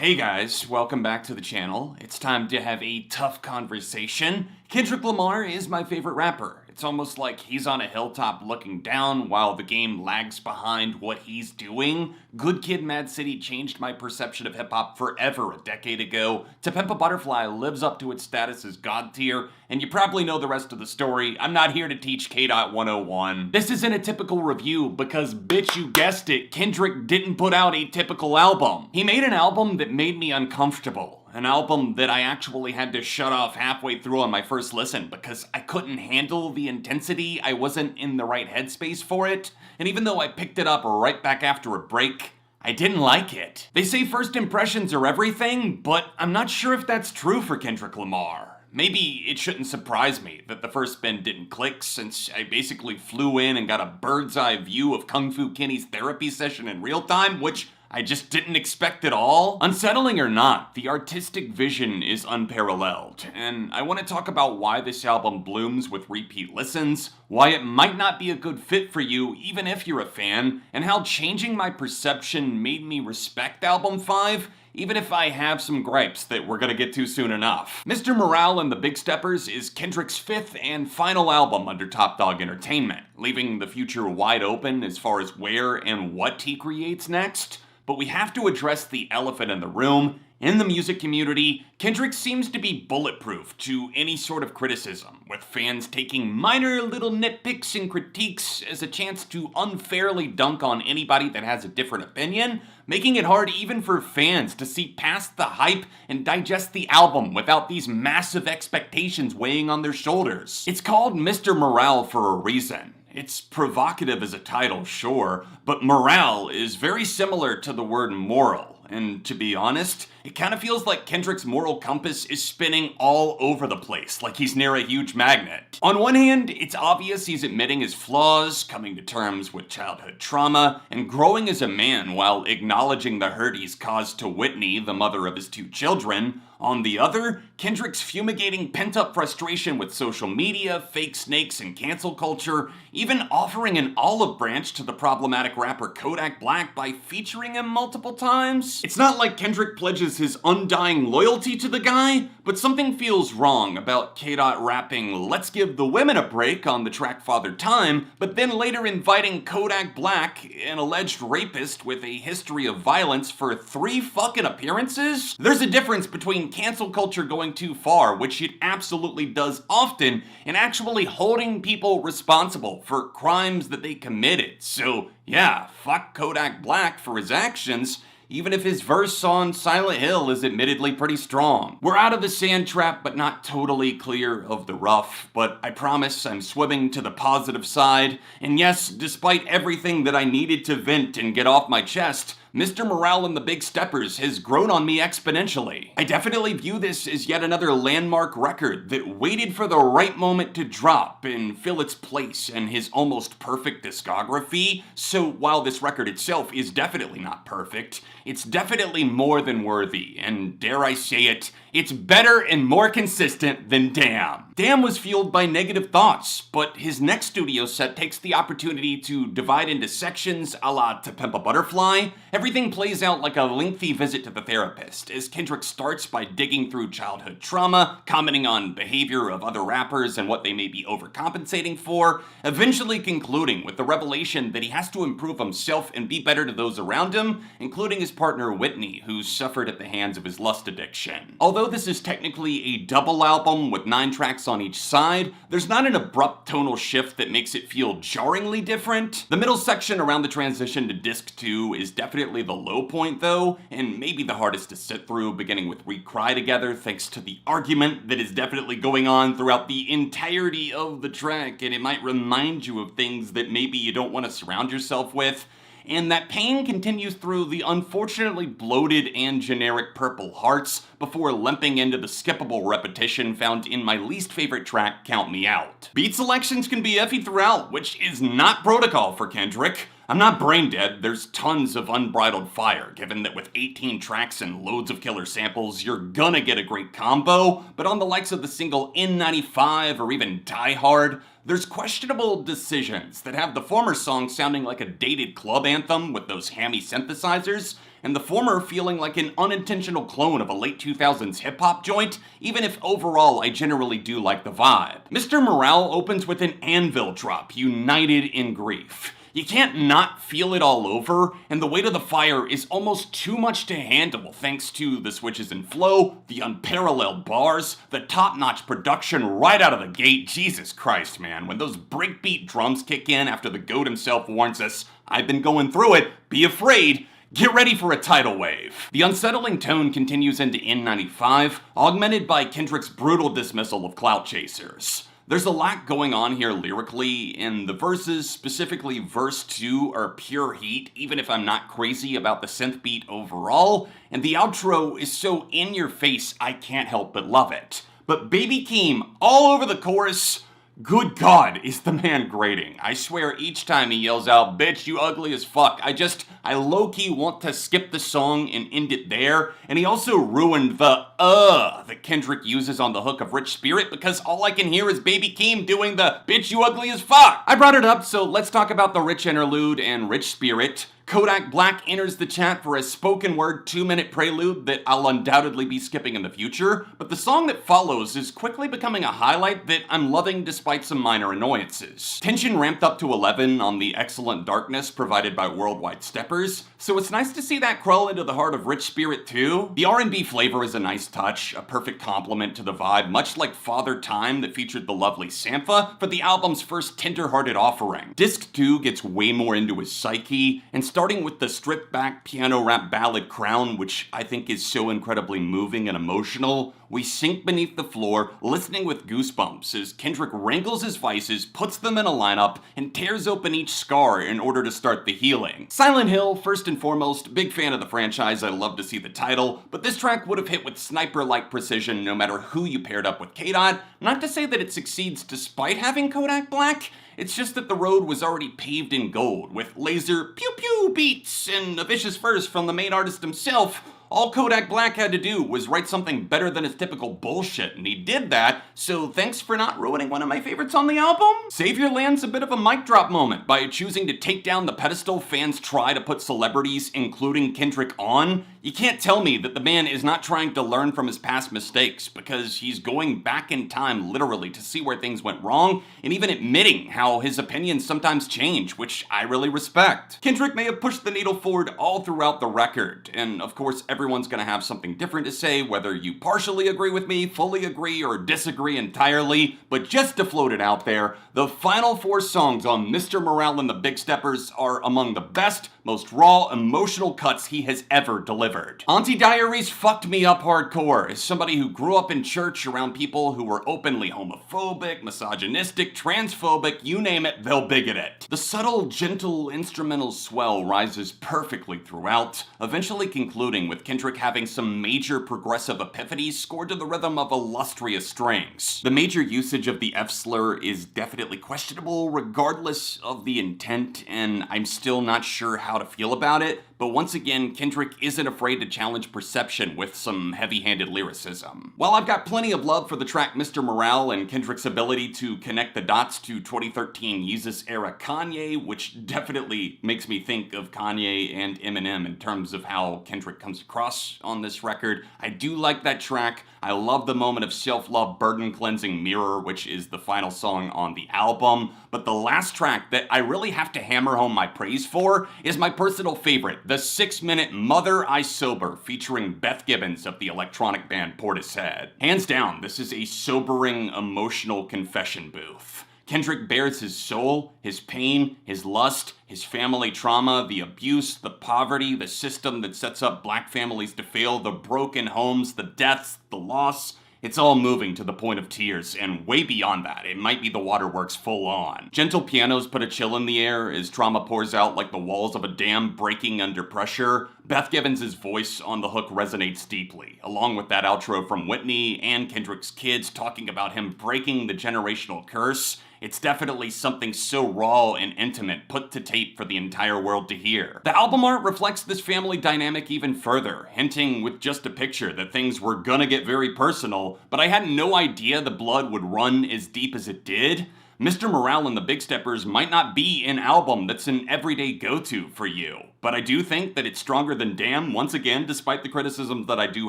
Hey guys, welcome back to the channel. It's time to have a tough conversation. Kendrick Lamar is my favorite rapper. It's almost like he's on a hilltop looking down while the game lags behind what he's doing. Good Kid, Mad City changed my perception of hip-hop forever a decade ago. To Pimp A Butterfly lives up to its status as God tier, and you probably know the rest of the story. I'm not here to teach K-Dot 101. This isn't a typical review because, bitch, you guessed it, Kendrick didn't put out a typical album. He made an album that made me uncomfortable. An album that I actually had to shut off halfway through on my first listen because I couldn't handle the intensity. I wasn't in the right headspace for it. And even though I picked it up right back after a break, I didn't like it. They say first impressions are everything, but I'm not sure if that's true for Kendrick Lamar. Maybe it shouldn't surprise me that the first spin didn't click since I basically flew in and got a bird's eye view of Kung Fu Kenny's therapy session in real time, which I just didn't expect at all. Unsettling or not, the artistic vision is unparalleled, and I want to talk about why this album blooms with repeat listens, why it might not be a good fit for you even if you're a fan, and how changing my perception made me respect Album 5, even if I have some gripes that we're gonna get to soon enough. Mr. Morale and the Big Steppers is Kendrick's fifth and final album under Top Dawg Entertainment, leaving the future wide open as far as where and what he creates next. But we have to address the elephant in the room. In the music community, Kendrick seems to be bulletproof to any sort of criticism, with fans taking minor little nitpicks and critiques as a chance to unfairly dunk on anybody that has a different opinion, making it hard even for fans to see past the hype and digest the album without these massive expectations weighing on their shoulders. It's called Mr. Morale for a reason. It's provocative as a title, sure, but morale is very similar to the word moral. And to be honest, it kind of feels like Kendrick's moral compass is spinning all over the place, like he's near a huge magnet. On one hand, it's obvious he's admitting his flaws, coming to terms with childhood trauma, and growing as a man while acknowledging the hurt he's caused to Whitney, the mother of his two children. On the other, Kendrick's fumigating pent-up frustration with social media, fake snakes, and cancel culture, even offering an olive branch to the problematic rapper Kodak Black by featuring him multiple times. It's not like Kendrick pledges his undying loyalty to the guy, but something feels wrong about K-Dot rapping "Let's Give the Women a Break" on the track Father Time, but then later inviting Kodak Black, an alleged rapist with a history of violence, for 3 fucking appearances? There's a difference between cancel culture going too far, which it absolutely does often, and actually holding people responsible for crimes that they committed. So yeah, fuck Kodak Black for his actions, even if his verse on Silent Hill is admittedly pretty strong. We're out of the sand trap, but not totally clear of the rough, but I promise I'm swimming to the positive side. And yes, despite everything that I needed to vent and get off my chest, Mr. Morale and the Big Steppers has grown on me exponentially. I definitely view this as yet another landmark record that waited for the right moment to drop and fill its place in his almost perfect discography. So while this record itself is definitely not perfect, it's definitely more than worthy, and dare I say it, it's better and more consistent than Damn. Damn was fueled by negative thoughts, but his next studio set takes the opportunity to divide into sections a la To Pimp A Butterfly. Everything plays out like a lengthy visit to the therapist, as Kendrick starts by digging through childhood trauma, commenting on behavior of other rappers and what they may be overcompensating for, eventually concluding with the revelation that he has to improve himself and be better to those around him, including his partner Whitney, who suffered at the hands of his lust addiction. Although this is technically a double album with 9 tracks on each side, there's not an abrupt tonal shift that makes it feel jarringly different. The middle section around the transition to disc 2 is definitely the low point though, and maybe the hardest to sit through, beginning with We Cry Together thanks to the argument that is definitely going on throughout the entirety of the track, and it might remind you of things that maybe you don't want to surround yourself with. And that pain continues through the unfortunately bloated and generic Purple Hearts before limping into the skippable repetition found in my least favorite track, Count Me Out. Beat selections can be iffy throughout, which is not protocol for Kendrick. I'm not brain dead, there's tons of unbridled fire, given that with 18 tracks and loads of killer samples, you're gonna get a great combo, but on the likes of the single N95 or even Die Hard, there's questionable decisions that have the former song sounding like a dated club anthem with those hammy synthesizers, and the former feeling like an unintentional clone of a late 2000s hip-hop joint, even if overall I generally do like the vibe. Mr. Morale opens with an anvil drop, united in grief. You can't not feel it all over, and the weight of the fire is almost too much to handle thanks to the switches in flow, the unparalleled bars, the top-notch production right out of the gate. Jesus Christ, man, when those breakbeat drums kick in after the GOAT himself warns us, I've been going through it, be afraid, get ready for a tidal wave. The unsettling tone continues into N95, augmented by Kendrick's brutal dismissal of clout chasers. There's a lot going on here lyrically, and the verses, specifically verse 2, are pure heat, even if I'm not crazy about the synth beat overall, and the outro is so in your face I can't help but love it. But Baby Keem, all over the chorus, good God, is the man grating. I swear each time he yells out, bitch, you ugly as fuck, I low-key want to skip the song and end it there, and he also ruined the that Kendrick uses on the hook of Rich Spirit, because all I can hear is Baby Keem doing the bitch, you ugly as fuck. I brought it up, so let's talk about the Rich interlude and Rich Spirit. Kodak Black enters the chat for a spoken word 2-minute prelude that I'll undoubtedly be skipping in the future, but the song that follows is quickly becoming a highlight that I'm loving despite some minor annoyances. Tension ramped up to 11 on the excellent darkness provided by Worldwide Steppers, so it's nice to see that crawl into the heart of Rich Spirit too. The R&B flavor is a nice touch, a perfect complement to the vibe, much like Father Time that featured the lovely Sampha for the album's first tender-hearted offering. Disc 2 gets way more into his psyche, and starting with the stripped-back piano rap ballad Crown, which I think is so incredibly moving and emotional, we sink beneath the floor, listening with goosebumps as Kendrick wrangles his vices, puts them in a lineup, and tears open each scar in order to start the healing. Silent Hill, first and foremost, big fan of the franchise, I love to see the title, but this track would have hit with sniper-like precision no matter who you paired up with K-Dot. Not to say that it succeeds despite having Kodak Black, it's just that the road was already paved in gold, with laser pew-pew beats and a vicious verse from the main artist himself. All Kodak Black had to do was write something better than his typical bullshit, and he did that, so thanks for not ruining one of my favorites on the album. Savior lands a bit of a mic drop moment by choosing to take down the pedestal fans try to put celebrities, including Kendrick, on. You can't tell me that the man is not trying to learn from his past mistakes, because he's going back in time literally to see where things went wrong, and even admitting how his opinions sometimes change, which I really respect. Kendrick may have pushed the needle forward all throughout the record, and of course everyone's gonna have something different to say, whether you partially agree with me, fully agree, or disagree entirely, but just to float it out there, the final 4 songs on Mr. Morale and the Big Steppers are among the best, most raw, emotional cuts he has ever delivered. Auntie Diaries fucked me up hardcore. As somebody who grew up in church around people who were openly homophobic, misogynistic, transphobic, you name it, they'll bigot it. The subtle, gentle, instrumental swell rises perfectly throughout, eventually concluding with Kendrick having some major progressive epiphanies scored to the rhythm of illustrious strings. The major usage of the F-slur is definitely questionable regardless of the intent, and I'm still not sure how to feel about it, but once again, Kendrick isn't afraid to challenge perception with some heavy-handed lyricism. While I've got plenty of love for the track Mr. Morale and Kendrick's ability to connect the dots to 2013 Yeezus-era Kanye, which definitely makes me think of Kanye and Eminem in terms of how Kendrick comes across on this record, I do like that track. I love the moment of self-love burden-cleansing Mirror, which is the final song on the album, but the last track that I really have to hammer home my praise for is my personal favorite, the 6-minute Mother I Sober featuring Beth Gibbons of the electronic band Portishead. Hands down, this is a sobering, emotional confession booth. Kendrick bears his soul, his pain, his lust, his family trauma, the abuse, the poverty, the system that sets up black families to fail, the broken homes, the deaths, the loss. It's all moving to the point of tears, and way beyond that, it might be the waterworks full on. Gentle pianos put a chill in the air as trauma pours out like the walls of a dam breaking under pressure. Beth Gibbons' voice on the hook resonates deeply, along with that outro from Whitney and Kendrick's kids talking about him breaking the generational curse. It's definitely something so raw and intimate put to tape for the entire world to hear. The album art reflects this family dynamic even further, hinting with just a picture that things were gonna get very personal, but I had no idea the blood would run as deep as it did. Mr. Morale and the Big Steppers might not be an album that's an everyday go-to for you, but I do think that it's stronger than Damn once again, despite the criticisms that I do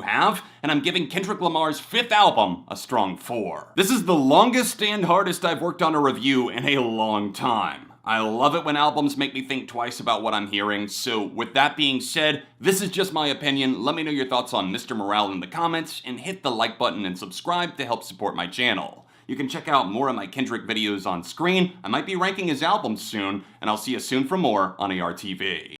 have, and I'm giving Kendrick Lamar's 5th album a strong 4. This is the longest and hardest I've worked on a review in a long time. I love it when albums make me think twice about what I'm hearing, so with that being said, this is just my opinion. Let me know your thoughts on Mr. Morale in the comments, and hit the like button and subscribe to help support my channel. You can check out more of my Kendrick videos on screen. I might be ranking his albums soon, and I'll see you soon for more on ARTV.